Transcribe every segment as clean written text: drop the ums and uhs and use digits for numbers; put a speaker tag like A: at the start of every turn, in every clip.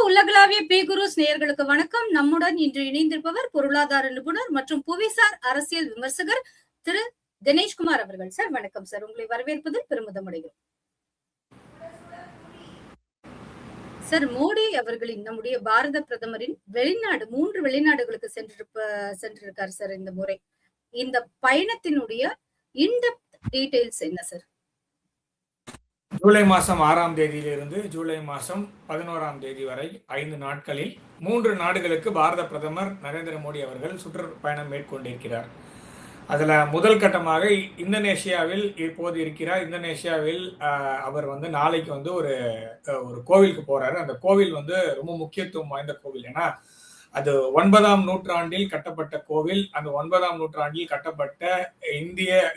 A: உலகளாவிய பேகுருஸ் நேயர்களுக்கு வணக்கம். நம்முடன் இன்று இணைந்திருப்பவர் பொருளாதார நிபுணர் மற்றும் புவிசார் அரசியல் விமர்சகர் திரு தினேஷ்குமார் அவர்கள். சார் வணக்கம் சார். உங்களை வரவேற்பதில் பெருமிதம் அடைகிறோம். சார், மோடி அவர்களின் நம்முடைய பாரத பிரதமரின் மூன்று வெளிநாடுகளுக்கு சென்றிருக்காரு சார் இந்த முறை. இந்த பயணத்தினுடைய இன்டெப்த் டீடைல்ஸ் என்ன சார்?
B: ஜூலை மாதம் 6ஆம் தேதியிலிருந்து ஜூலை மாதம் 11ஆம் தேதி வரை 5 நாட்களில் 3 நாடுகளுக்கு பாரத பிரதமர் நரேந்திர மோடி அவர்கள் சுற்றுப்பயணம் மேற்கொண்டிருக்கிறார். அதில் முதல் கட்டமாக இந்தோனேஷியாவில் இப்போது இருக்கிறார். இந்தோனேஷியாவில் அவர் நாளைக்கு ஒரு கோவிலுக்கு போறாரு. அந்த கோவில் ரொம்ப முக்கியத்துவம் வாய்ந்த கோவில். ஏன்னா அது 9ஆம் நூற்றாண்டில் கட்டப்பட்ட கோவில். அந்த 9ஆம் நூற்றாண்டில் கட்டப்பட்ட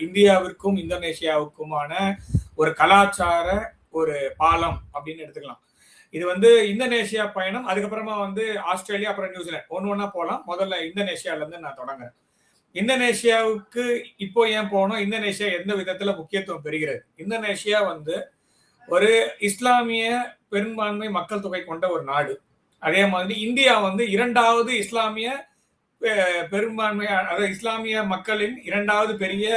B: இந்தியாவிற்கும் இந்தோனேஷியாவுக்குமான ஒரு கலாச்சார ஒரு பாலம் அப்படின்னு எடுத்துக்கலாம். இது இந்தோனேஷியா பயணம். அதுக்கப்புறமா ஆஸ்திரேலியா, அப்புறம் நியூசிலாந்து ஒன்னா போகலாம். முதல்ல இந்தோனேஷியால இருந்து நான் தொடங்குறேன். இந்தோனேஷியாவுக்கு இப்போ ஏன் போனோம்? இந்தோனேஷியா எந்த விதத்துல முக்கியத்துவம் பெறுகிறது? இந்தோனேஷியா ஒரு இஸ்லாமிய பெரும்பான்மை மக்கள் தொகை கொண்ட ஒரு நாடு. அதே மாதிரி இந்தியா 2வது இஸ்லாமிய பெரும்பான்மை, அதாவது இஸ்லாமிய மக்களின் 2வது பெரிய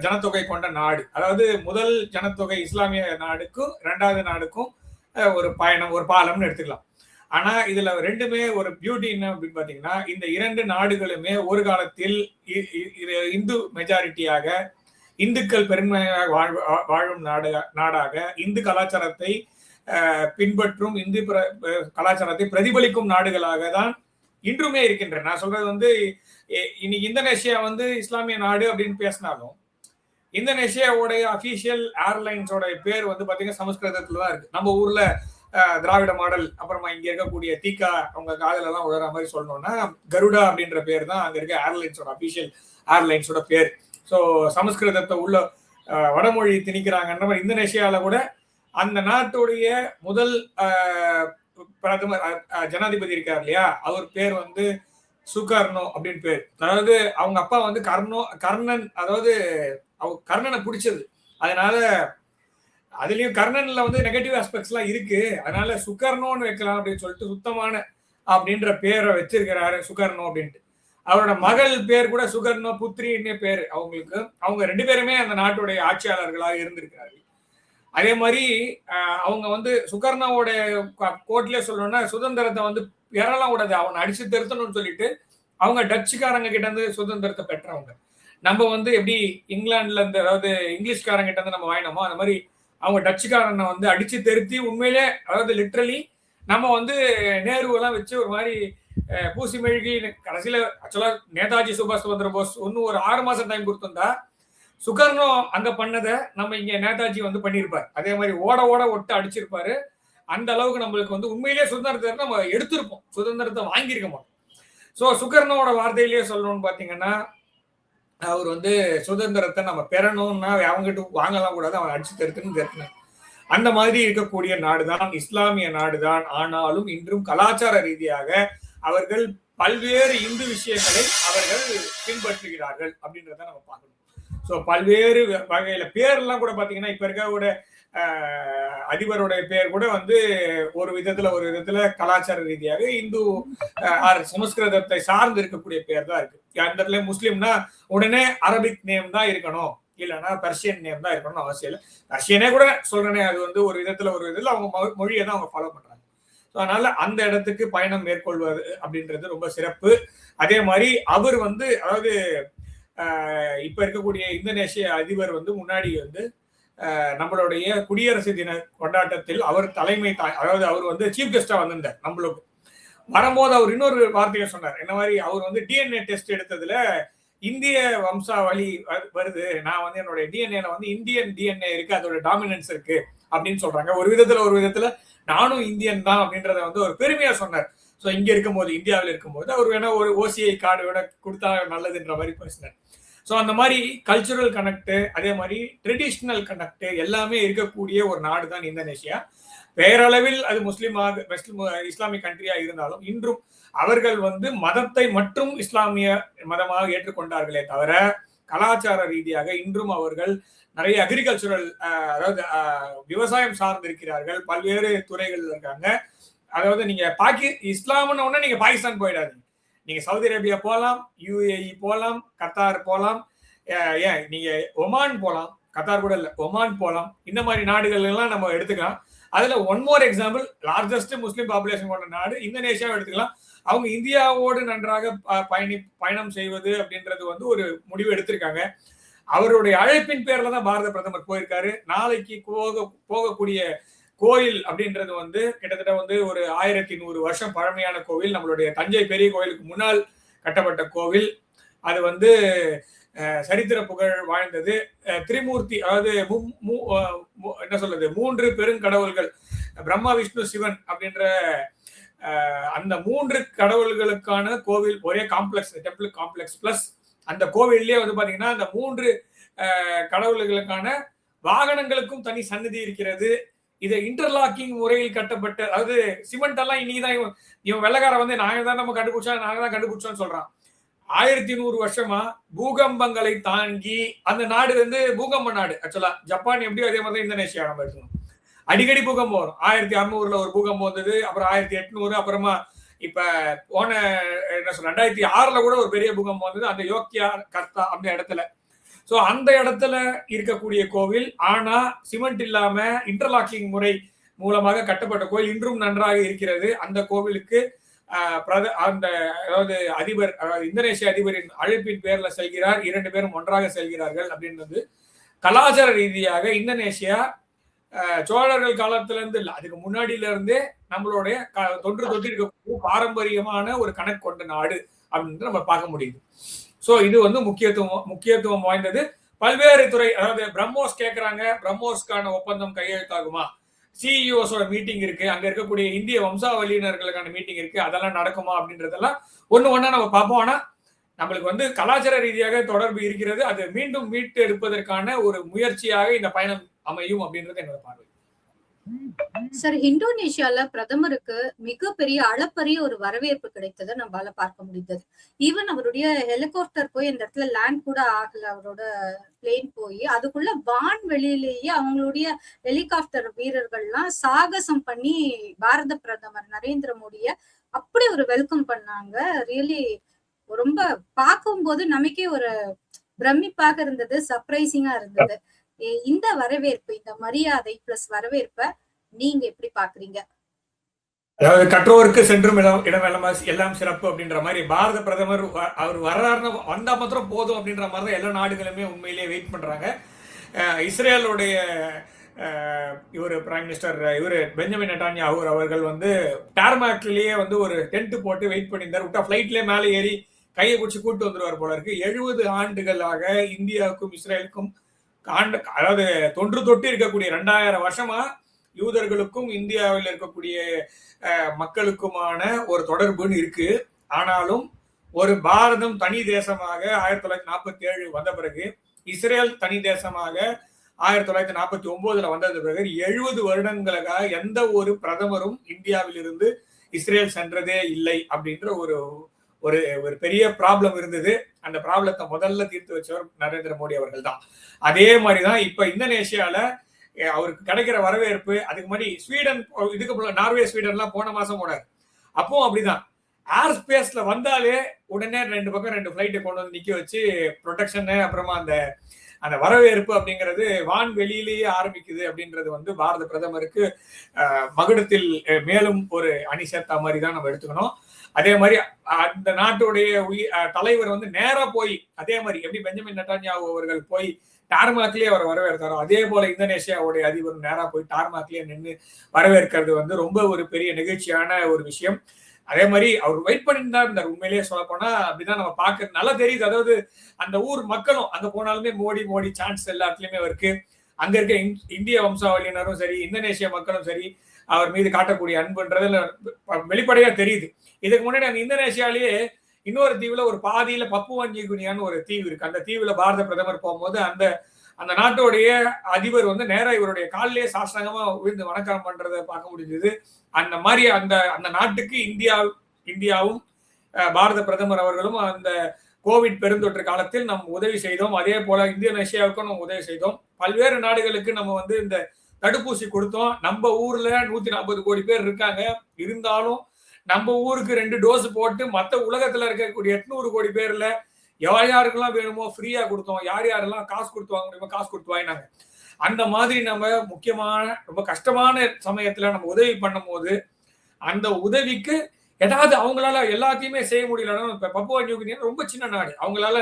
B: ஜனத்தொகை கொண்ட நாடு. அதாவது முதல் ஜனத்தொகை இஸ்லாமிய நாடுக்கும் 2வது நாடுக்கும் ஒரு பயணம், ஒரு பாலம்னு எடுத்துக்கலாம். ஆனா இதுல ரெண்டுமே ஒரு பியூட்டி என்ன அப்படின்னு பாத்தீங்கன்னா, இந்த 2 நாடுகளுமே ஒரு காலத்தில் இந்து மெஜாரிட்டியாக, இந்துக்கள் பெரும்பான்மையாக வாழும் நாடாக, இந்து கலாச்சாரத்தை பின்பற்றும், இந்து கலாச்சாரத்தை பிரதிபலிக்கும் நாடுகளாக தான் இன்றுமே இருக்கின்றன. நான் சொல்றது இன்னைக்கு இந்தோனேஷியா இஸ்லாமிய நாடு அப்படின்னு பேசினாலும், இந்தோனேஷியாவுடைய அபிஷியல் ஏர்லைன்ஸோட பேர் பாத்தீங்கன்னா சமஸ்கிருதத்துல தான் இருக்கு. நம்ம ஊர்ல திராவிட மாடல், அப்புறமா இங்க இருக்கக்கூடிய தீகா அவங்க காதல எல்லாம் உழற மாதிரி சொல்லணும்னா கருடா அப்படின்ற பேர் தான் அங்க இருக்க ஏர்லைன்ஸோட அபிஷியல் ஏர்லைன்ஸோட பேர். ஸோ சமஸ்கிருதத்தை உள்ள வடமொழி திணிக்கிறாங்கன்ற மாதிரி இந்தோனேஷியால கூட அந்த நாட்டுடைய முதல் பிரதமர் ஜனாதிபதி இருக்கார் இல்லையா, அவர் பேர் சுகர்னோ அப்படின்னு பேர். அதாவது அவங்க அப்பா கர்ணன், அதாவது கர்ணனை பிடிச்சது. அதனால அதுலயும் கர்ணன்ல நெகட்டிவ் ஆஸ்பெக்ட்ஸ் எல்லாம் இருக்கு. அதனால சுகர்னோன்னு வைக்கலாம் அப்படின்னு சொல்லிட்டு சுத்தமான அப்படின்ற பேரை வச்சிருக்கிறாரு, சுகர்னோ அப்படின்ட்டு. அவரோட மகள் பேர் கூட சுகர்னோ புத்ரின்னு பேரு அவங்களுக்கு. அவங்க 2 பேருமே அந்த நாட்டுடைய ஆட்சியாளர்களாக இருந்திருக்கிறார்கள். அதே மாதிரி அவங்க சுகர்ணாவோட கோர்ட்லயே சொல்லணும்னா, சுதந்திரத்தை பெறலாம் கூடாது, அவனை அடிச்சு திருத்தணும்னு சொல்லிட்டு அவங்க டச்சுக்காரங்க கிட்ட இருந்து சுதந்திரத்தை பெற்றவங்க. நம்ம எப்படி இங்கிலாந்துல இருந்து, அதாவது இங்கிலீஷ்காரங்க கிட்ட இருந்து நம்ம வாங்கினோமோ, அந்த மாதிரி அவங்க டச்சுக்காரனை அடிச்சு திருத்தி உண்மையிலே, அதாவது லிட்ரலி நம்ம நேருவெல்லாம் வச்சு ஒரு மாதிரி பூசி மெழுகி கடைசியில ஆக்சுவலா நேதாஜி சுபாஷ் சந்திர போஸ் ஒரு 6 மாசம் டைம் கொடுத்திருந்தா, சுகர்னோ அங்க பண்ணதை நம்ம இங்க நேதாஜி பண்ணியிருப்பார். அதே மாதிரி ஓட ஒட்டு அடிச்சிருப்பாரு. அந்த அளவுக்கு நம்மளுக்கு உண்மையிலேயே சுதந்திரத்தை நம்ம எடுத்திருப்போம், சுதந்திரத்தை வாங்கியிருக்க மாட்டோம். ஸோ சுகர்னோட வார்த்தையிலேயே சொல்லணும்னு பாத்தீங்கன்னா, அவர் சுதந்திரத்தை நம்ம பெறணும்னா அவங்ககிட்ட வாங்கலாம் கூடாது, அவன் அடிச்சு தருத்துன்னு. அந்த மாதிரி இருக்கக்கூடிய நாடுதான் இஸ்லாமிய நாடுதான். ஆனாலும் இன்றும் கலாச்சார ரீதியாக அவர்கள் பல்வேறு இந்து விஷயங்களை அவர்கள் பின்பற்றுகிறார்கள் அப்படின்றத நம்ம பார்க்கணும். ஸோ பல்வேறு வகையில பேர்லாம் கூட பாத்தீங்கன்னா, இப்ப இருக்க அதிபருடைய பேர் கூட ஒரு விதத்துல கலாச்சார ரீதியாக இந்து சமஸ்கிருதத்தை சார்ந்து இருக்கக்கூடிய பேர் தான் இருக்கு. அந்த இடத்துல முஸ்லீம்னா உடனே அரபிக் நேம் தான் இருக்கணும், இல்லைன்னா பர்ஷியன் நேம் தான் இருக்கணும்னு அவசியம் இல்லை. பர்ஷியனே கூட சொல்றேனே, அது ஒரு விதத்துல அவங்க மொழியை தான் அவங்க ஃபாலோ பண்றாங்க. அதனால அந்த இடத்துக்கு பயணம் மேற்கொள்வது அப்படின்றது ரொம்ப சிறப்பு. அதே மாதிரி அவர் அதாவது இப்ப இருக்கக்கூடிய இந்தோனேஷிய அதிபர் முன்னாடி நம்மளுடைய குடியரசு தின கொண்டாட்டத்தில் அவர் தலைமை, அதாவது அவர் சீஃப் கெஸ்டா வந்திருந்தார். நம்மளுக்கு வரும்போது அவர் இன்னொரு வார்த்தையை சொன்னார். என்ன மாதிரி அவர் டிஎன்ஏ டெஸ்ட் எடுத்ததுல இந்திய வம்சாவளி வருது, நான் என்னோட டிஎன்ஏல இந்தியன் டிஎன்ஏ இருக்கு, அதோட டாமினன்ஸ் இருக்கு அப்படின்னு சொல்றாங்க. ஒரு விதத்துல நானும் இந்தியன் தான் அப்படின்றத ஒரு பெருமையா சொன்னார். ஸோ இங்க இருக்கும்போது, இந்தியாவில் இருக்கும்போது அவர் வேணா ஒரு ஓசிஐ கார்டு வேணா கொடுத்தா நல்லதுன்ற மாதிரி பேசினார். ஸோ அந்த மாதிரி கல்ச்சுரல் கனெக்ட், அதே மாதிரி ட்ரெடிஷ்னல் கனெக்ட் எல்லாமே இருக்கக்கூடிய ஒரு நாடு தான் இந்தோனேஷியா. பேரளவில் அது இஸ்லாமிக் கண்ட்ரியா இருந்தாலும் இன்றும் அவர்கள் மதத்தை மற்றும் இஸ்லாமிய மதமாக ஏற்றுக்கொண்டார்களே தவிர, கலாச்சார ரீதியாக இன்றும் அவர்கள் நிறைய அக்ரிகல்ச்சுரல், அதாவது விவசாயம் சார்ந்திருக்கிறார்கள், பல்வேறு துறைகள் இருக்காங்க. அதாவது நீங்க இஸ்லாம்னு ஒண்ணு நீங்க பாகிஸ்தான் போயிடாதீங்க. நீங்க சவுதி அரேபியா போகலாம், யுஏஇ போகலாம், கத்தார் போகலாம், ஏன் நீங்க ஒமான் போகலாம், கத்தார் கூட இல்ல, ஒமான் போகலாம். இந்த மாதிரி நாடுகள் எல்லாம் நம்ம எடுத்துக்கலாம். அதுல ஒன் மோர் எக்ஸாம்பிள், லார்ஜஸ்ட் முஸ்லிம் பாப்புலேஷன் கொண்ட நாடு இந்தோனேஷியாவை எடுத்துக்கலாம். அவங்க இந்தியாவோடு நன்றாக பயணம் செய்வது அப்படின்றது வந்து ஒரு முடிவு எடுத்திருக்காங்க. அவருடைய அழைப்பின் பேர்ல தான் பாரத பிரதமர் போயிருக்காரு. நாளைக்கு போகக்கூடிய கோயில் அப்படின்றது வந்து கிட்டத்தட்ட வந்து ஒரு 1100 வருஷம் பழமையான கோவில். நம்மளுடைய தஞ்சை பெரிய கோயிலுக்கு முன்னால் கட்டப்பட்ட கோவில். அது வந்து சரித்திர புகழ் வாழ்ந்தது. திரிமூர்த்தி, அதாவது என்ன சொல்றது, 3 பெருங்கடவுள்கள், பிரம்மா விஷ்ணு சிவன் அப்படின்ற அந்த 3 கடவுள்களுக்கான கோவில், ஒரே காம்ப்ளெக்ஸ், டெம்பிள் காம்ப்ளெக்ஸ். பிளஸ் அந்த கோவில்லே வந்து பாத்தீங்கன்னா அந்த 3 கடவுள்களுக்கான வாகனங்களுக்கும் தனி சன்னதி இருக்கிறது. இதை இன்டர்லாக்கிங் முறையில் கட்டப்பட்ட, அதாவது சிமெண்ட் எல்லாம் இன்னைக்குதான் இவன் வெள்ளக்கார வந்து நாங்க தான் நம்ம கண்டுபிடிச்சோம்னு சொல்றான். 1100 வருஷமா பூகம்பங்களை தாங்கி அந்த நாடு வந்து பூகம்ப நாடு. ஆக்சுவலா ஜப்பான் எப்படியோ அதே மாதிரி இந்தோனேஷியா நம்ம இருக்கணும். அடிக்கடி பூகம்பம் வரும். 1600 ஒரு பூகம்பம் வந்தது, அப்புறம் 1800, அப்புறமா இப்ப போன 2006 கூட ஒரு பெரிய பூகம்பம் வந்தது, அந்த யோக்கியா கர்த்தா அந்த இடத்துல. சோ அந்த இடத்துல இருக்கக்கூடிய கோவில், ஆனா சிமெண்ட் இல்லாம இன்டர்லாக்கிங் முறை மூலமாக கட்டப்பட்ட கோவில் இன்றும் நன்றாக இருக்கிறது. அந்த கோவிலுக்கு அந்த அதாவது அதிபர், அதாவது இந்தோனேஷிய அதிபரின் அழைப்பின் பேர்ல செல்கிறார். 2 பேரும் ஒன்றாக செல்கிறார்கள். அப்படின்றது கலாச்சார ரீதியாக இந்தோனேஷியா சோழர்கள் காலத்துல இருந்து இல்ல, அதுக்கு முன்னாடியில இருந்தே நம்மளுடைய தொன்று தொட்டு இருக்கக்கூடிய பாரம்பரியமான ஒரு கணக்கு கொண்ட நாடு அப்படின்னு நம்ம பார்க்க முடியுது. சோ இது வந்து முக்கியத்துவம் வாய்ந்தது. பல்வேறு துறை, அதாவது பிரம்மோஸ் கேட்கறாங்க, பிரம்மோஸ்க்கான ஒப்பந்தம் கையெழுத்தாகுமா, சிஇஓஸோட மீட்டிங் இருக்கு, அங்க இருக்கக்கூடிய இந்திய வம்சாவளியினர்களுக்கான மீட்டிங் இருக்கு, அதெல்லாம் நடக்குமா அப்படின்றதெல்லாம் ஒண்ணா நம்ம பார்ப்போம். ஆனா நம்மளுக்கு வந்து கலாச்சார ரீதியாக தொடர்பு இருக்கிறது. அது மீண்டும் மீட்டு எடுப்பதற்கான ஒரு முயற்சியாக இந்த பயணம் அமையும் அப்படின்றது என்னோட பார்வை.
A: சார், இந்தோனேஷியால பிரதமருக்கு மிகப்பெரிய அளப்பரிய ஒரு வரவேற்பு கிடைத்ததை நம்மளால பார்க்க முடிந்தது. ஈவன் அவருடைய ஹெலிகாப்டர் போய் அந்த இடத்துல லேண்ட் கூட ஆகல, அவரோட பிளேன் போய் அதுக்குள்ள வான்வெளியிலேயே அவங்களுடைய ஹெலிகாப்டர் வீரர்கள்லாம் சாகசம் பண்ணி பாரத பிரதமர் நரேந்திர மோடிய அப்படி ஒரு வெல்கம் பண்ணாங்க. ரியலி ரொம்ப பார்க்கும்போது நமக்கே ஒரு பிரமிப்பாக இருந்தது, சர்ப்ரைசிங்கா இருந்தது. இந்த வரவேற்பு, இந்த மரியாதை பிளஸ் வரவேற்பை நீங்க எப்படி பாக்குறீங்க?
B: அதாவது கற்றோருக்கு சென்றும் இடம் எல்லாம் சிறப்பு அப்படின்ற மாதிரி பாரத பிரதமர் அவர் வர்றாருன்னு வந்தா மாத்திரம் போதும் அப்படின்ற மாதிரி தான் எல்லா நாடுகளுமே உண்மையிலேயே வெயிட் பண்றாங்க. இஸ்ரேலுடைய இவர் பிரைம் மினிஸ்டர் இவர் பெஞ்சமின் நெட்டான்யாஹூ அவர்கள் வந்து டார்மாக்லயே வந்து ஒரு டென்ட் போட்டு வெயிட் பண்ணியிருந்தார். விட்டா பிளைட்லயே மேலே ஏறி கையை குடிச்சு கூட்டு வந்துருவார் போல இருக்கு. 70 ஆண்டுகளாக இந்தியாவுக்கும் இஸ்ரேலுக்கும் அதாவது தொன்று தொட்டு இருக்கக்கூடிய 2000 வருஷமா யூதர்களுக்கும் இந்தியாவில் இருக்கக்கூடிய மக்களுக்குமான ஒரு தொடர்புன்னு இருக்கு. ஆனாலும் ஒரு பாரதம் தனி தேசமாக 1947 வந்த பிறகு, இஸ்ரேல் தனி தேசமாக 1949 வந்தது பிறகு 70 வருடங்களாக எந்த ஒரு பிரதமரும் இந்தியாவில் இருந்து இஸ்ரேல் சென்றதே இல்லை அப்படின்ற ஒரு ஒரு ஒரு பெரிய ப்ராப்ளம் இருந்தது. அந்த ப்ராப்ளத்தை முதல்ல தீர்த்து வச்சவர் நரேந்திர மோடி அவர்கள் தான். அதே மாதிரிதான் இப்ப இந்தோனேஷியால அவருக்கு கிடைக்கிற வரவேற்பு. அதுக்கு முன்னாடி ஸ்வீடன், இதுக்கு நார்வே, ஸ்வீடன்லாம் போன மாசம் போனார். அப்பவும் அப்படிதான், ஏர் ஸ்பேஸ்ல வந்தாலே உடனே 2 பக்கம் 2 பிளைட்டை கொண்டு வந்து நிக்க வச்சு ப்ரொடெக்ஷன், அப்புறமா அந்த வரவேற்பு அப்படிங்கிறது வான் வெளியிலேயே ஆரம்பிக்குது அப்படின்றது வந்து பாரத பிரதமருக்கு மகுடத்தில் மேலும் ஒரு அணி சேர்த்த மாதிரி தான் நம்ம எடுத்துக்கணும். அதே மாதிரி அந்த நாட்டுடைய தலைவர் வந்து நேரா போய், அதே மாதிரி எப்படி பெஞ்சமின் நெட்டான்யாஹூ அவர்கள் போய் டார்மாக்லயே அவர் வரவேற்கிறாரோ, அதே போல இந்தோனேஷியாவுடைய அதிபர் நேரா போய் டார்மாக்லயே நின்று வரவேற்கிறது வந்து ரொம்ப ஒரு பெரிய நிகழ்ச்சியான ஒரு விஷயம். அதே மாதிரி அவர் வெயிட் பண்ணிட்டு தான் இருந்தார். உண்மையிலேயே சொல்ல போனா அப்படிதான் நம்ம பார்க்க நல்லா தெரியுது. அதாவது அந்த ஊர் மக்களும் அங்க போனாலுமே மோடி சான்ஸ் எல்லாத்துலயுமே இருக்கு. அங்க இருக்க இந்திய வம்சாவளியினரும் சரி, இந்தோனேஷியா மக்களும் சரி, அவர் மீது காட்டக்கூடிய அன்புன்றதுல வெளிப்படையா தெரியுது. இதுக்கு முன்னாடி அந்த இந்தோனேஷியாலேயே இன்னொரு தீவுல ஒரு பாதியில பப்புவா நியூகினியான்னு ஒரு தீவு இருக்கு. அந்த தீவுல பாரத பிரதமர் போகும்போது அந்த நாட்டுடைய அதிபர் வந்து நேரா இவருடைய காலிலேயே சாஷ்டாங்கமா விழுந்து வணக்கம் பண்றதை பார்க்க முடிஞ்சது. அந்த மாதிரி அந்த நாட்டுக்கு இந்தியாவும் பாரத பிரதமர் அவர்களும் அந்த கோவிட் பெருந்தொற்று காலத்தில் நம்ம உதவி செய்தோம். அதே போல இந்தோனேஷியாவுக்கும் நம்ம உதவி செய்தோம். பல்வேறு நாடுகளுக்கு நம்ம வந்து இந்த தடுப்பூசி கொடுத்தோம். நம்ம ஊர்ல 140 கோடி பேர் இருக்காங்க. இருந்தாலும் நம்ம ஊருக்கு 2 டோஸ் போட்டு மத்த உலகத்துல இருக்கக்கூடிய 800 கோடி பேர்ல யாருக்கெல்லாம் வேணுமோ ஃப்ரீயா கொடுத்தோம். யாரெல்லாம் காசு கொடுத்து வாங்க முடியுமோ காசு கொடுத்து வாங்கினாங்க. அந்த மாதிரி நம்ம முக்கியமான ரொம்ப கஷ்டமான சமயத்துல நம்ம உதவி பண்ணும் போது அந்த உதவிக்கு ஏதாவது அவங்களால எல்லாத்தையுமே செய்ய முடியலன்னா, இப்ப பப்புவா நியூ கினியா ரொம்ப சின்ன நாடு, அவங்களால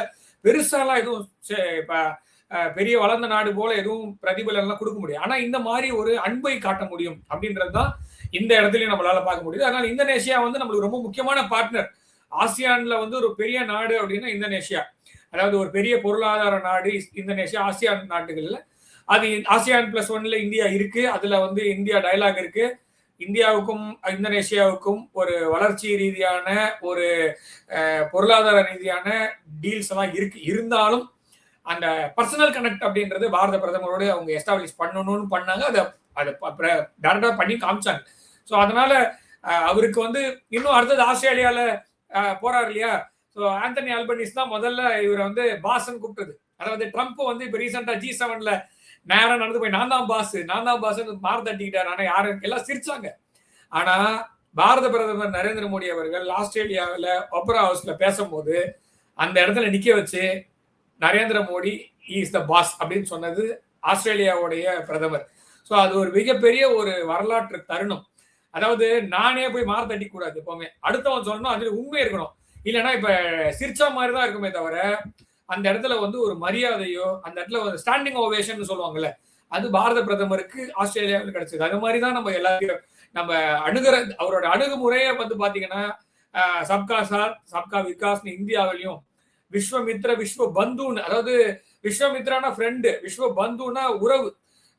B: பெருசாலாம் எதுவும் பெரிய வளர்ந்த நாடு போல எதுவும் பிரதிபலன் எல்லாம் கொடுக்க முடியும். ஆனா இந்த மாதிரி ஒரு அன்பை காட்ட முடியும் அப்படின்றதுதான் இந்த இடத்துலயும் நம்மளால பார்க்க முடியுது. அதனால இந்தோனேஷியா வந்து நம்மளுக்கு ரொம்ப முக்கியமான பார்ட்னர். ஆசியான்ல வந்து ஒரு பெரிய நாடு அப்படின்னா இந்தோனேஷியா, அதாவது ஒரு பெரிய பொருளாதார நாடு இந்தோனேஷியா ஆசியான் நாட்டுகள்ல. அது ஆசியான் +1ல இந்தியா இருக்கு. அதுல வந்து இந்தியா டயலாக் இருக்கு. இந்தியாவுக்கும் இந்தோனேஷியாவுக்கும் ஒரு வளர்ச்சி ரீதியான ஒரு பொருளாதார ரீதியான டீல்ஸ் எல்லாம் இருக்கு. இருந்தாலும் அந்த பர்சனல் கனெக்ட் அப்படின்றது பாரத பிரதமரோடு அவங்க எஸ்டாப்ளிஷ் பண்ணணும்னு பண்ணாங்க. அதை டேரக்டா பண்ணி காமிச்சாங்க. ஸோ அதனால அவருக்கு வந்து இன்னும் அடுத்தது ஆஸ்திரேலியால போறாரு இல்லையா. ஸோ ஆந்தனி ஆல்பனிஸ் தான் முதல்ல இவரை வந்து பாஸ்ன்னு கூப்பிட்டது. அதாவது ட்ரம்ப் வந்து இப்ப ரீசெண்டா G7ல நேரம் நடந்து போய் நான் தான் பாஸ் மாறு தட்டிக்கிட்டாரு. ஆனா யாரும் எல்லாம் சிரிச்சாங்க. ஆனா பாரத பிரதமர் நரேந்திர மோடி அவர்கள் ஆஸ்திரேலியாவில் ஒப்பரா ஹவுஸ்ல பேசும்போது அந்த இடத்துல நிக்க வச்சு Narendra Modi is the boss அப்படின்னு சொன்னது ஆஸ்திரேலியாவுடைய பிரதமர். ஸோ அது ஒரு மிகப்பெரிய ஒரு வரலாற்று தருணம். அதாவது நானே போய் மாறு தட்டி கூடாது. எப்பவுமே அடுத்தவன் சொல்லணும், அதுல உண்மை இருக்கணும். இல்லைன்னா இப்ப சிரிச்சா மாதிரி தான் இருக்குமே தவிர அந்த இடத்துல வந்து ஒரு மரியாதையோ அந்த இடத்துல ஒரு ஸ்டாண்டிங் ஓவேஷன் சொல்லுவாங்கல்ல, அது பாரத பிரதமருக்கு ஆஸ்திரேலியாவில் கிடைச்சது. அது மாதிரிதான் நம்ம எல்லாத்தையும் நம்ம அணுகிற அவரோட அணுகுமுறையை வந்து பாத்தீங்கன்னா சப்கா சாத் சப்கா விகாஸ் இந்தியாவிலையும் விஸ்வமித்ர விஸ்வ பந்துன்னு, அதாவது விஸ்வமித்ரானா ஃப்ரெண்டு, விஸ்வ பந்துனா உறவு.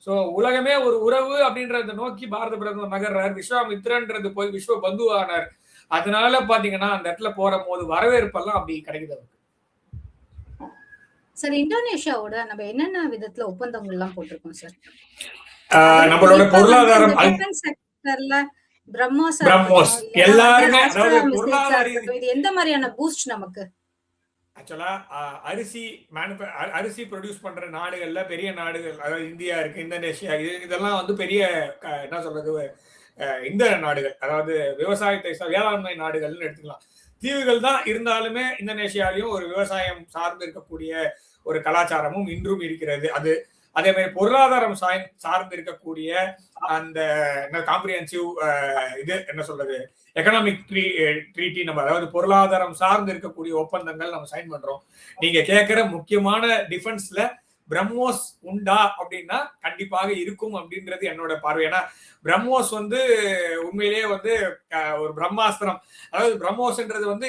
B: சோ உலகமே ஒரு உறவு அப்படின்றத நோக்கி பாரத பிரதமர் நகர்றார். விஸ்வாமித்ரன்றது போய் விஸ்வ பந்து ஆனார். அதனால பாத்தீங்கன்னா அந்த இடத்துல போற போது வரவேற்பெல்லாம் அப்படி கிடைக்குது அவருக்கு.
A: சார் இந்தோனேஷியாவோட நம்ம என்னென்ன விதத்துல ஒப்பந்தங்கள் எல்லாம் போட்டிருக்கோம் சார்?
B: நம்மளோட பொருளாதாரம்
A: பிரம்மோஸ்
B: எல்லாருமே
A: எந்த மாதிரியான பூஸ்ட் நமக்கு
B: ஆக்சுவலா அரிசி ப்ரொடியூஸ் பண்ற நாடுகள்ல பெரிய நாடுகள், அதாவது இந்தியா இருக்கு, இந்தோனேஷியா, இதெல்லாம் வந்து பெரிய என்ன சொல்றது இந்த நாடுகள், அதாவது விவசாயத்தை வேளாண்மை நாடுகள்னு எடுத்துக்கலாம். தீவுகள் தான் இருந்தாலுமே இந்தோனேஷியாலையும் ஒரு விவசாயம் சார்ந்து இருக்கக்கூடிய ஒரு கலாச்சாரமும் இன்றும் இருக்கிறது. அது அதே மாதிரி பொருளாதாரம் சார்ந்து இருக்கக்கூடிய அந்த காம்ப்ரிஹென்சிவ் இது என்ன சொல்றது எக்கனாமிக் ட்ரீட்டி, நம்ம அதாவது பொருளாதாரம் சார்ந்து இருக்கக்கூடிய ஒப்பந்தங்கள் நம்ம சைன் பண்றோம். நீங்க கேட்கிற முக்கியமான டிஃபென்ஸ்ல பிரம்மோஸ் உண்டா அப்படின்னா கண்டிப்பாக இருக்கும் அப்படின்றது என்னோட பார்வை. ஏன்னா பிரம்மோஸ் வந்து உண்மையிலேயே வந்து ஒரு பிரம்மாஸ்திரம். அதாவது பிரம்மோஸ்ன்றது வந்து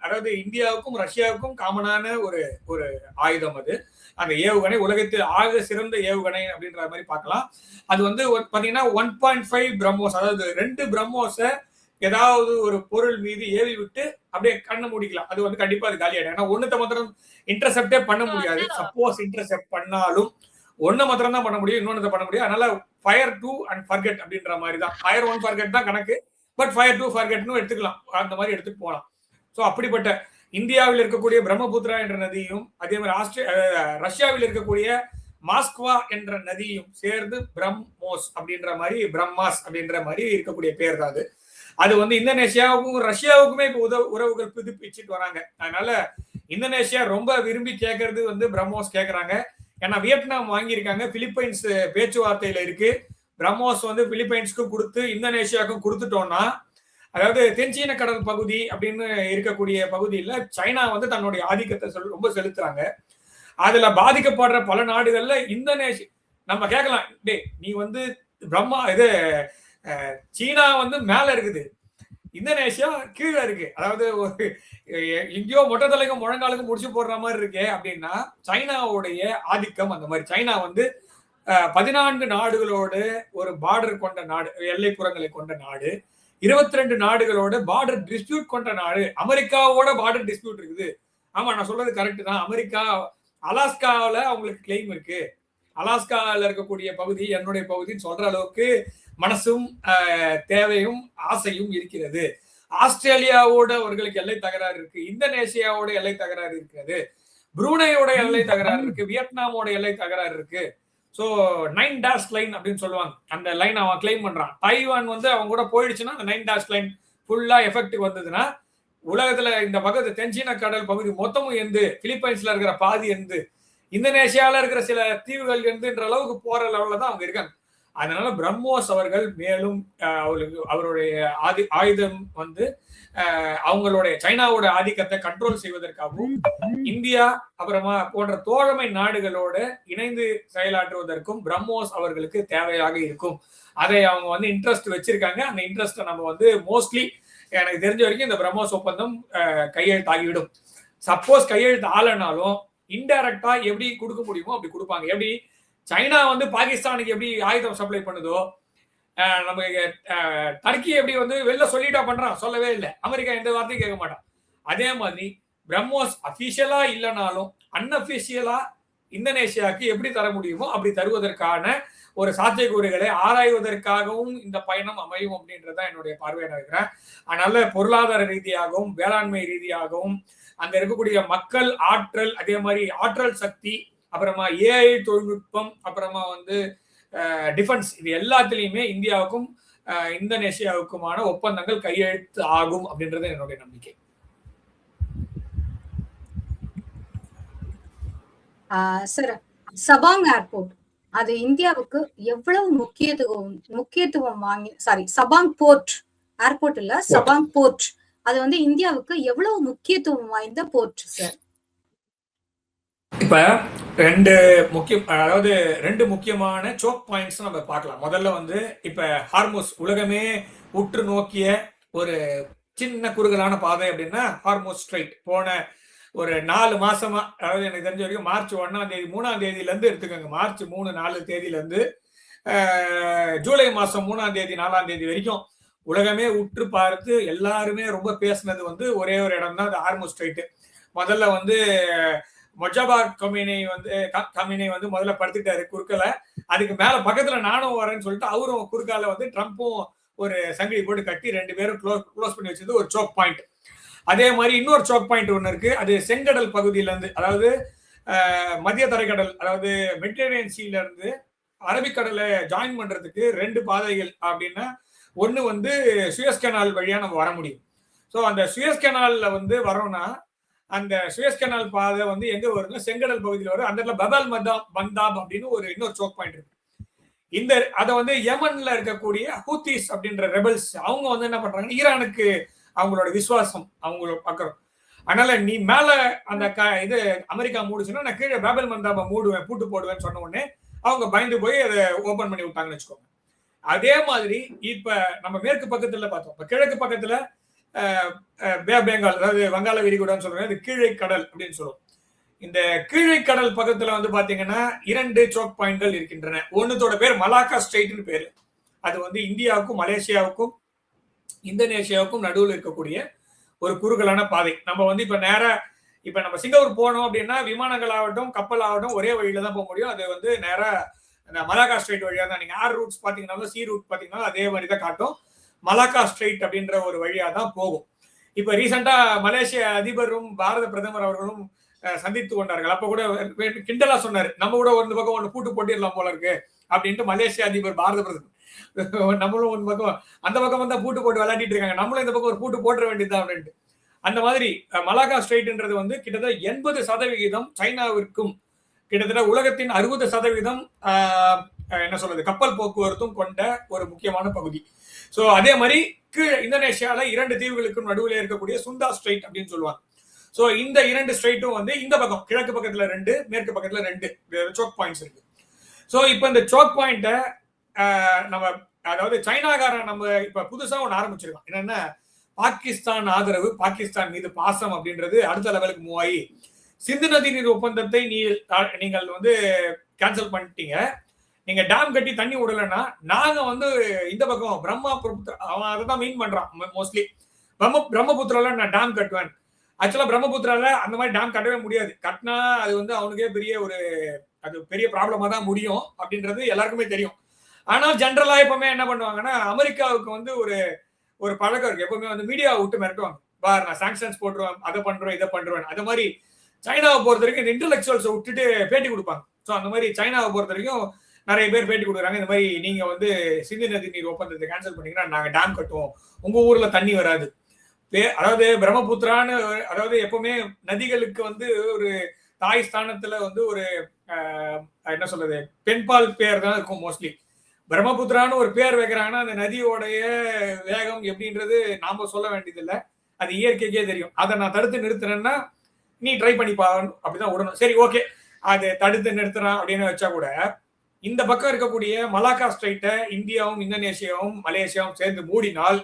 B: அதாவது இந்தியாவுக்கும் ரஷ்யாவுக்கும் காமனான ஒரு ஆயுதம். அது அந்த ஏவுகணை உலகத்தில் ஆக சிறந்த ஏவுகணை அப்படின்ற மாதிரி பார்க்கலாம். அது வந்து பாத்தீங்கன்னா 1.5 பிரம்மோஸ், அதாவது 2 பிரம்மோஸை ஏதாவது ஒரு பொருள் மீது ஏவி விட்டு அப்படியே கண்ணு மூடிக்கலாம். அது வந்து கண்டிப்பா அது காலியாயிடும். ஏன்னா ஒண்ணுத்த மாத்திரம் இன்டர்செப்டே பண்ண முடியாது. சப்போஸ் இன்டர்செப்ட் பண்ணாலும் ஒண்ணு மாத்திரம் தான் பண்ண முடியும், இன்னொன்னு பண்ண முடியும். அதனால ஃபயர் 2 அண்ட் ஃபர்கெட் அப்படின்ற மாதிரி தான். ஃபயர் 1 ஃபர்கெட் தான் கணக்கு, பட் ஃபயர் 2 ஃபர்கெட்னு எடுத்துக்கலாம். அந்த மாதிரி எடுத்துட்டு போகலாம். ஸோ அப்படிப்பட்ட இந்தியாவில் இருக்கக்கூடிய பிரம்மபுத்திரா என்ற நதியும் அதே மாதிரி ரஷ்யாவில் இருக்கக்கூடிய மாஸ்க்வா என்ற நதியும் சேர்ந்து பிரம்மோஸ் அப்படின்ற மாதிரி பிரம்மாஸ் அப்படின்ற மாதிரி இருக்கக்கூடிய பேர் தான் அது. அது வந்து இந்தோனேஷியாவுக்கும் ரஷ்யாவுக்குமே இப்போ உறவுகள் புதுப்பிச்சுட்டு வராங்க. அதனால இந்தோனேஷியா ரொம்ப விரும்பி கேட்கறது வந்து பிரம்மோஸ் கேட்கறாங்க. ஏன்னா வியட்நாம் வாங்கியிருக்காங்க, பிலிப்பைன்ஸ் பேச்சுவார்த்தையில இருக்கு. பிரம்மோஸ் வந்து பிலிப்பைன்ஸ்க்கும் கொடுத்து இந்தோனேஷியாவுக்கும் கொடுத்துட்டோம்னா, அதாவது தென்சீன கடல் பகுதி அப்படின்னு இருக்கக்கூடிய பகுதியில சைனா வந்து தன்னுடைய ஆதிக்கத்தை ரொம்ப செலுத்துறாங்க. அதுல பாதிக்கப்படுற பல நாடுகள்ல இந்தோனேஷியா நம்ம கேட்கலாம், டே நீ வந்து சீனா வந்து மேல இருக்குது, இந்தோனேஷியா கீழே இருக்கு, அதாவது ஒரு எங்கேயோ மொட்டை தலைக்கும் முழங்காலுக்கும் முடிச்சு போடுற மாதிரி இருக்கே அப்படின்னா சைனாவுடைய ஆதிக்கம் அந்த மாதிரி. சைனா வந்து 14 நாடுகளோடு ஒரு பார்டர் கொண்ட நாடு, எல்லைப்புறங்களை கொண்ட நாடு, 22 நாடுகளோட பார்டர் டிஸ்பியூட் கொண்ட நாடு. அமெரிக்காவோட பார்டர் டிஸ்பியூட் இருக்குது. ஆமா, நான் சொல்றது கரெக்ட் தான். அமெரிக்கா அலாஸ்காவில அவங்களுக்கு கிளைம் இருக்கு. அலாஸ்காவில் இருக்கக்கூடிய பகுதி என்னுடைய பகுதின்னு சொல்ற அளவுக்கு மனசும் தேவையும் ஆசையும் இருக்கிறது. ஆஸ்திரேலியாவோட அவர்களுக்கு எல்லை தகராறு இருக்கு, இந்தோனேஷியாவோட எல்லை தகராறு இருக்கிறது, புரூனேயோட எல்லை தகராறு இருக்கு, வியட்நாமோட எல்லை தகராறு இருக்கு. ஸோ 9 டேஷ் லைன் அப்படின்னு சொல்லுவாங்க. அந்த லைன் அவன் கிளைம் பண்றான். தைவான் வந்து அவங்க கூட போயிடுச்சுன்னா அந்த 9 டேஷ் லைன் ஃபுல்லா எஃபெக்ட் வந்ததுன்னா உலகத்துல இந்த பக்கத்து தென்சீன கடல் பகுதி மொத்தமும் எந்து, பிலிப்பைன்ஸ்ல இருக்கிற பாதி எந்து, இந்தோனேஷியால இருக்கிற சில தீவுகள் எந்துன்ற அளவுக்கு போற லெவல்ல தான் அவங்க இருக்காங்க. அதனால பிரம்மோஸ் அவர்கள் மேலும் அவருடைய ஆயுதம் வந்து அவங்களுடைய சைனாவோட ஆதிக்கத்தை கண்ட்ரோல் செய்வதற்காகவும் இந்தியா அப்புறமா போன்ற தோழமை நாடுகளோட இணைந்து செயலாற்றுவதற்கும் பிரம்மோஸ் அவர்களுக்கு தேவையாக இருக்கும். அதை அவங்க வந்து இன்ட்ரெஸ்ட் வச்சிருக்காங்க. அந்த இன்ட்ரெஸ்ட்டை நம்ம வந்து மோஸ்ட்லி எனக்கு தெரிஞ்ச வரைக்கும் இந்த பிரம்மோஸ் ஒப்பந்தம் கையெழுத்தாகிவிடும். சப்போஸ் கையெழுத்து ஆலனாலும் இன்டைரக்டா எப்படி கொடுக்க முடியுமோ அப்படி கொடுப்பாங்க. எப்படி சைனா வந்து பாகிஸ்தானுக்கு எப்படி ஆயுதம் சப்ளை பண்ணுதோ, நம்ம டர்க்கி எப்படி வந்து வெளில சொல்லிட்டா பண்றான், சொல்லவே இல்லை. அமெரிக்கா எந்த வார்த்தையும் கேட்க மாட்டான். அதே மாதிரி பிரம்மோஸ் அபிஷியலா இல்லைனாலும் அன்அபிஷியலா இந்தோனேஷியாவுக்கு எப்படி தர முடியுமோ அப்படி தருவதற்கான ஒரு சாத்தியக்கூறுகளை ஆராய்வதற்காகவும் இந்த பயணம் அமையும் அப்படின்றதான் என்னுடைய பார்வையை இருக்கிறேன். அதனால பொருளாதார ரீதியாகவும் வேளாண்மை ரீதியாகவும் அங்க இருக்கக்கூடிய மக்கள் ஆற்றல், அதே மாதிரி ஆற்றல் சக்தி, அப்புறமா ஏஐ தொழில்நுட்பம், அப்புறமா வந்து டிஃபென்ஸ், இது எல்லாத்துலயுமே இந்தியாவுக்கும் இந்தோனேஷியாவுக்குமான ஒப்பந்தங்கள் கையெழுத்து ஆகும் அப்படின்றது என்னுடைய நம்பிக்கை.
A: சார், சபாங் ஏர்போர்ட் அது இந்தியாவுக்கு எவ்வளவு முக்கியத்துவம் வாங்கி, சாரி சபாங் போர்ட், ஏர்போர்ட் இல்ல, சபாங் போர்ட், அது வந்து இந்தியாவுக்கு எவ்வளவு முக்கியத்துவம் வாய்ந்த போர்ட் சார்?
B: இப்ப ரெண்டு முக்கியமான சோக் பாயிண்ட்ஸ் நம்ம பார்க்கலாம். முதல்ல வந்து இப்ப ஹார்முஸ் உலகமே உற்று நோக்கிய ஒரு சின்ன குறுகலான பாதை அப்படின்னா ஹார்முஸ் ஸ்ட்ரைட். போன ஒரு 4 மாசமா, அதாவது எனக்கு தெரிஞ்ச வரைக்கும் மார்ச் 1ஆம் தேதி 3ஆம் தேதியில இருந்து எடுத்துக்கோங்க, மார்ச் 3-4 தேதியில இருந்து ஜூலை மாசம் 3ஆம் தேதி 4ஆம் தேதி வரைக்கும் உலகமே உற்று பார்த்து எல்லாருமே ரொம்ப பேசினது வந்து ஒரே ஒரு இடம் தான், அது ஹார்முஸ் ஸ்ட்ரைட். முதல்ல வந்து மொஜாபா கமினை வந்து முதல்ல படுத்துட்டாரு குறுக்கல. அதுக்கு மேல பக்கத்துல நானும் வரேன்னு சொல்லிட்டு அவரும் குறுக்கால வந்து ட்ரம்ப்பும் ஒரு சங்கிலி போட்டு கட்டி 2 பேரும் க்ளோஸ் பண்ணி வச்சது ஒரு சோக் பாயிண்ட். அதே மாதிரி இன்னொரு சோக் பாயிண்ட் ஒன்று இருக்கு, அது செங்கடல் பகுதியில இருந்து, அதாவது மத்திய தரைக்கடல், அதாவது மெடிட்டரேனியன் சீல இருந்து அரபிக்கடலை ஜாயின் பண்றதுக்கு 2 பாதைகள் அப்படின்னா, ஒன்னு வந்து சுயஸ் கனால் வழியா நம்ம வர முடியும். ஸோ அந்த சுயஸ் கனால்ல வந்து வரோம்னா அந்த சுயஸ் கனால் பாதை வந்து எங்க வருதுன்னா செங்கடல் பகுதியில் வரும். அந்த இடத்துல பபால் மந்தாப் அப்படின்னு ஒரு இன்னொரு சோக் பாயிண்ட் இருக்கு. இந்த அதை வந்து யமன்ல இருக்கக்கூடிய ஹூத்திஸ் அப்படின்ற ரெபல்ஸ் அவங்க வந்து என்ன பண்றாங்க, ஈரானுக்கு அவங்களோட விசுவாசம் அவங்களோட பார்க்கறோம். அதனால நீ மேல அந்த இது அமெரிக்கா மூடுச்சுன்னா நான் கீழே பாபல் மந்தாபை மூடுவேன், பூட்டு போடுவேன்னு சொன்ன உடனே அவங்க பயந்து போய் அதை ஓபன் பண்ணி விட்டாங்கன்னு வச்சுக்கோங்க. அதே மாதிரி இப்ப நம்ம மேற்கு பக்கத்துல பார்த்தோம், இப்ப கிழக்கு பக்கத்துல பே பெங்கால், அதாவது வங்காள விரிகுடான்னு சொல்றோம், இது கீழே கடல் அப்படின்னு சொல்லுவோம். இந்த கீழே கடல் பக்கத்துல வந்து பாத்தீங்கன்னா 2 சோக் பாயிண்ட்கள் இருக்கின்றன. ஒன்னுத்தோட பேர் மலாக்கா ஸ்ட்ரெயிட்னு பேரு. அது வந்து இந்தியாவுக்கும் மலேசியாவுக்கும் இந்தோனேஷியாவுக்கும் நடுவில் இருக்கக்கூடிய ஒரு குறுகலான பாதை. நம்ம வந்து இப்ப நம்ம சிங்கப்பூர் போனோம் அப்படின்னா விமானங்கள் ஆகட்டும் கப்பல் ஆகட்டும் ஒரே வழியில தான் போக முடியும். அது வந்து நேரா அந்த மலாக்கா ஸ்ட்ரெயிட் வழியா தான். நீங்க ஏர் ரூட்ஸ் பாத்தீங்கன்னாலும் சி ரூட் பாத்தீங்கன்னா அதே மாதிரி தான் காட்டும். மலாக்கா ஸ்ட்ரெயிட் அப்படின்ற ஒரு வழியா தான் போகும். இப்ப ரீசெண்டா மலேசிய அதிபரும் பாரத பிரதமர் அவர்களும் சந்தித்து கொண்டார்கள். அப்ப கூட கிண்டலா சொன்னாரு, நம்ம கூட ஒரு பக்கம் ஒண்ணு பூட்டு போட்டிடலாம் போல இருக்கு அப்படின்ட்டு மலேசிய அதிபர் பாரத பிரதமர். நம்மளும் ஒரு பக்கம் அந்த பக்கம் வந்தா பூட்டு போட்டு விளையாடிட்டு இருக்காங்க, நம்மளும் இந்த பக்கம் ஒரு பூட்டு போட்டுற வேண்டியதுதான் அப்படின்ட்டு. அந்த மாதிரி மலாக்கா ஸ்ட்ரெயிட்ன்றது வந்து கிட்டத்தட்ட 80% சைனாவிற்கும் கிட்டத்தட்ட உலகத்தின் 60% என்ன சொல்றது கப்பல் போக்குவரத்தும் கொண்ட ஒரு முக்கியமான பகுதி. சோ அதே மாதிரி கீழே இந்தோனேஷியால 2 தீவுகளுக்கும் நடுவில் இருக்கக்கூடிய சுந்தா ஸ்ட்ரெயிட் அப்படின்னு சொல்லுவாங்க. சோ இந்த 2 ஸ்ட்ரெயிட்டும் வந்து இந்த பக்கம் கிழக்கு பக்கத்துல 2, மேற்கு பக்கத்துல 2 சோக் பாயிண்ட்ஸ் இருக்கு. சோ இப்ப இந்த சோக் பாயிண்ட நம்ம, அதாவது சைனாக்காரன் நம்ம இப்ப புதுசா ஒண்ணு ஆரம்பிச்சிருக்கோம். என்னன்னா பாகிஸ்தான் ஆதரவு, பாகிஸ்தான் மீது பாசம் அப்படின்றது அடுத்த லெவலுக்கு மூவ் ஆகி சிந்து நதி நீர் ஒப்பந்தத்தை நீங்கள் வந்து கேன்சல் பண்ணிட்டீங்க, நீங்க டேம் கட்டி தண்ணி விடலன்னா நாங்க வந்து இந்த பக்கம் பிரம்மபுத்திரா, அவன் அதை தான் மீன் பண்றான் மோஸ்ட்லி, பிரம்மபுத்திரால நான் டேம் கட்டுவேன். ஆக்சுவலா பிரம்மபுத்திரால அந்த மாதிரி டேம் கட்டவே முடியாது. கட்டினா அது வந்து அவனுக்கே பெரிய ப்ராப்ளமா தான் முடியும் அப்படின்றது எல்லாருக்குமே தெரியும். ஆனால் ஜென்ரலா எப்பவுமே என்ன பண்ணுவாங்கன்னா அமெரிக்காவுக்கு வந்து ஒரு பழக்கம் இருக்கு, எப்பவுமே வந்து மீடியாவை விட்டு மிரட்டுவாங்க, பார் நான் சாங்ஷன்ஸ் போட்டுருவேன், அதை பண்றேன் இதை பண்றேன். அது மாதிரி சைனாவை பொறுத்த வரைக்கும் இந்த இன்டெலெக்சுவல்ஸை விட்டுட்டு பேட்டி கொடுப்பாங்க. ஸோ அந்த மாதிரி சைனாவை பொறுத்த வரைக்கும் நிறைய பேர் பேட்டி கொடுக்குறாங்க, இந்த மாதிரி நீங்க வந்து சிந்து நதி நீர் ஒப்பந்தத்தை கேன்சல் பண்ணீங்கன்னா நாங்க டேம் கட்டுவோம், உங்க ஊர்ல தண்ணி வராது. அதாவது பிரம்மபுத்திரான்னு, அதாவது எப்பவுமே நதிகளுக்கு வந்து ஒரு தாய் ஸ்தானத்துல வந்து ஒரு என்ன சொல்றது, பெண்பால் பேர் தான் இருக்கும் மோஸ்ட்லி. பிரம்மபுத்திரான்னு ஒரு பேர் வைக்கிறாங்கன்னா அந்த நதியோடைய வேகம் எப்படின்றது நாம சொல்ல வேண்டியதில்லை, அது இயற்கைக்கே தெரியும். அதை நான் தடுத்து நிறுத்துறேன்னா நீ ட்ரை பண்ணிப்பா அப்படிதான் விடணும். சரி, ஓகே, அது தடுத்து நிறுத்துறான் அப்படின்னு வச்சா கூட இந்த பக்கம் இருக்கக்கூடிய மலாக்கா ஸ்ட்ரைட்டை இந்தியாவும் இந்தோனேஷியாவும் மலேசியாவும் சேர்ந்து மூடினால்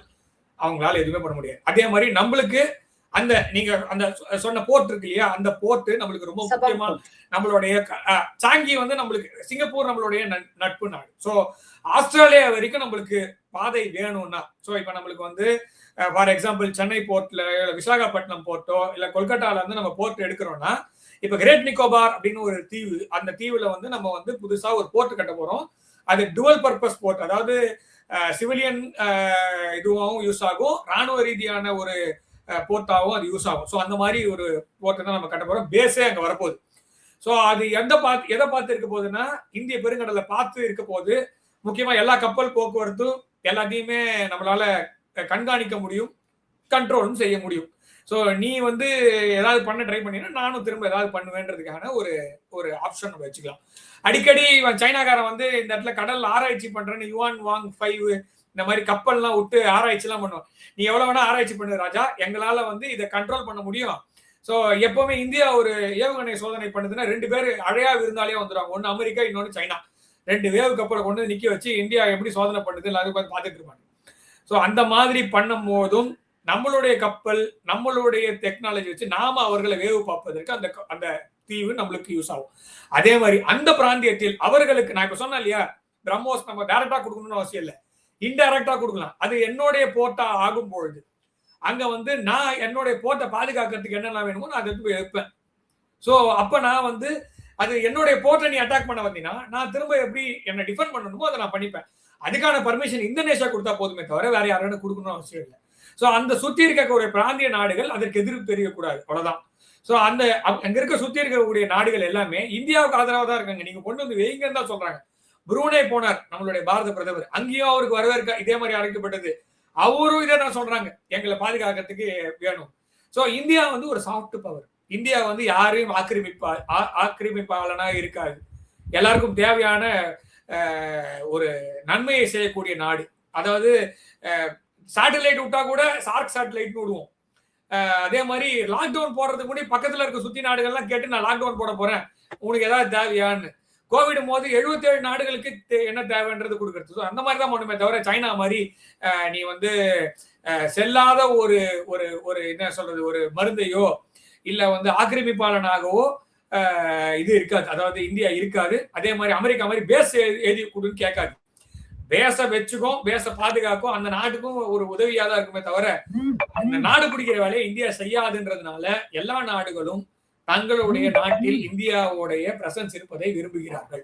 B: அவங்களால எதுவுமே பண்ண முடியாது. அதே மாதிரி நம்மளுக்கு அந்த நீங்க அந்த சொன்ன போர்ட் இருக்கு இல்லையா, அந்த போர்ட் நம்மளுக்கு ரொம்ப முக்கியமா. நம்மளுடைய சாங்கி வந்து நம்மளுக்கு சிங்கப்பூர் நம்மளுடைய நட்பு நாடு. ஸோ ஆஸ்திரேலியா வரைக்கும் நம்மளுக்கு பாதை வேணும்னா, ஸோ இப்போ நம்மளுக்கு வந்து ஃபார் எக்ஸாம்பிள் சென்னை போர்ட்ல, விசாகப்பட்டினம் போர்ட்டோ இல்ல கொல்கட்டால இருந்து நம்ம போர்ட் எடுக்கிறோம்னா, இப்ப கிரேட் நிக்கோபார் அப்படின்னு ஒரு தீவு, அந்த தீவுல வந்து நம்ம வந்து புதுசா ஒரு போர்ட் கட்ட போறோம். அது டுவல் பர்பஸ் போர்ட், அதாவது சிவிலியன் இதுவாகவும் யூஸ் ஆகும், ராணுவ ரீதியான ஒரு போர்ட்டாகவும் அது யூஸ் ஆகும். ஸோ அந்த மாதிரி ஒரு போர்ட்டை தான் நம்ம கட்ட போறோம். பேஸே அங்க வரப்போகுது. ஸோ அது எதை பார்த்து இருக்க போகுதுன்னா, இந்திய பெருங்கடலை பார்த்து இருக்க போது. முக்கியமா எல்லா கப்பல் போக்குவரத்தும் எல்லாத்தையுமே நம்மளால கண்காணிக்க முடியும், கண்ட்ரோலும் செய்ய முடியும். ஸோ நீ வந்து ஏதாவது பண்ண ட்ரை பண்ணினா நானும் திரும்ப ஏதாவது பண்ணுவேன்றதுக்கான ஒரு ஆப்ஷன் நம்ம வச்சுக்கலாம். அடிக்கடி சைனாக்காரன் வந்து இந்த இடத்துல கடல் ஆராய்ச்சி பண்றேன்னு யுவான் வாங் 5 இந்த மாதிரி கப்பல்லாம் விட்டு ஆராய்ச்சி எல்லாம் பண்ணுவோம். நீ எவ்வளவு வேணா ஆராய்ச்சி பண்ணு ராஜா, எங்களால வந்து இதை கண்ட்ரோல் பண்ண முடியும். ஸோ எப்பவுமே இந்தியா ஒரு ஏவுகணை சோதனை பண்ணுதுன்னா 2 பேர் அழையா விருந்தாலே வந்துடுவாங்க. ஒன்னு அமெரிக்கா, இன்னொன்னு சைனா. 2 வேவு கப்பலை கொண்டு நிக்க வச்சு இந்தியா எப்படி சோதனை பண்ணுது எல்லாரும் பார்த்துட்டு இருப்பாங்க. ஸோ அந்த மாதிரி பண்ணும் போதும் நம்மளுடைய கப்பல், நம்மளுடைய டெக்னாலஜி வச்சு நாம அவர்களை வேவு பார்ப்பதற்கு அந்த தீவு நம்மளுக்கு யூஸ் ஆகும். அதே மாதிரி அந்த பிராந்தியத்தில் அவர்களுக்கு நான் இப்ப சொன்னேன் இல்லையா, பிரம்மோஸ் நம்ம டைரக்டா கொடுக்கணும்னு அவசியம் இல்லை, இன்டைரக்டா கொடுக்கலாம். அது என்னுடைய போர்ட்டா ஆகும் பொழுது அங்க வந்து நான் என்னுடைய போர்ட்டை பாதுகாக்கிறதுக்கு என்னென்ன வேணுமோ நான் அதை வைப்பேன். ஸோ அப்ப நான் வந்து அது என்னுடைய போர்ட்டை நீ அட்டாக் பண்ண வந்தீங்கன்னா நான் திரும்ப எப்படி என்ன டிஃபெண்ட் பண்ணணுமோ அதை நான் பண்ணிப்பேன். அதுக்கான பர்மிஷன் இந்தோனேஷியா கொடுத்தா போதுமே தவிர வேற யாரும் கொடுக்கணும் அவசியம் இல்லை. ஸோ அந்த சுத்தி இருக்கக்கூடிய பிராந்திய நாடுகள் அதற்கு எதிர்ப்பு தெரியக்கூடாது, அவ்வளவுதான். ஸோ அந்த அங்க இருக்க சுத்தி இருக்கக்கூடிய நாடுகள் எல்லாமே இந்தியாவுக்கு ஆதரவாக தான் இருக்காங்க. நீங்க கொண்டு வந்து வைங்கன்னு தான் சொல்றாங்க. புரூனே போனார் நம்மளுடைய பாரத பிரதமர், அங்கேயும் அவருக்கு வரவேற்க இதே மாதிரி அழைக்கப்பட்டது. அவரும் இதை தான் சொல்றாங்க, எங்களை பாதுகாக்கிறதுக்கு வேணும். ஸோ இந்தியா வந்து ஒரு சாஃப்ட் பவர். இந்தியா வந்து யாரையும் ஆக்கிரமிப்பாளனா இருக்காது. எல்லாருக்கும் தேவையான ஒரு நன்மையை செய்யக்கூடிய நாடு. அதாவது சேட்டலைட் விட்டா கூட சார்க் சேட்டலைட் விடுவோம். அதே மாதிரி லாக்டவுன் போடுறதுக்கு முன்னாடி பக்கத்துல இருக்க சுத்தி நாடுகள்லாம் கேட்டு நான் லாக்டவுன் போட போறேன், உனக்கு ஏதாவது தேவையான்னு. கோவிட் போது 77 நாடுகளுக்கு என்ன தேவைன்றது கொடுக்கறது. அந்த மாதிரி தான் பண்ணுமே தவிர சைனா மாதிரி நீ வந்து செல்லாத ஒரு என்ன சொல்றது, ஒரு மருந்தையோ இல்ல வந்து ஆக்கிரமிப்பாளனாகவோ இது இருக்காது. அதாவது இந்தியா இருக்காது. அதே மாதிரி அமெரிக்கா மாதிரி பேஸ் எழுதி கொடுன்னு கேட்காது. பேச வச்சுக்கும், பேச பாதுகாக்கும், அந்த நாட்டுக்கும் ஒரு உதவியா தான் இருக்குமே தவிர அந்த நாடு பிடிக்கிற வேலையை இந்தியா செய்யாதுன்றதுனால எல்லா நாடுகளும் தங்களுடைய நாட்டில் இந்தியாவுடைய பிரசன்ஸ் இருப்பதை விரும்புகிறார்கள்.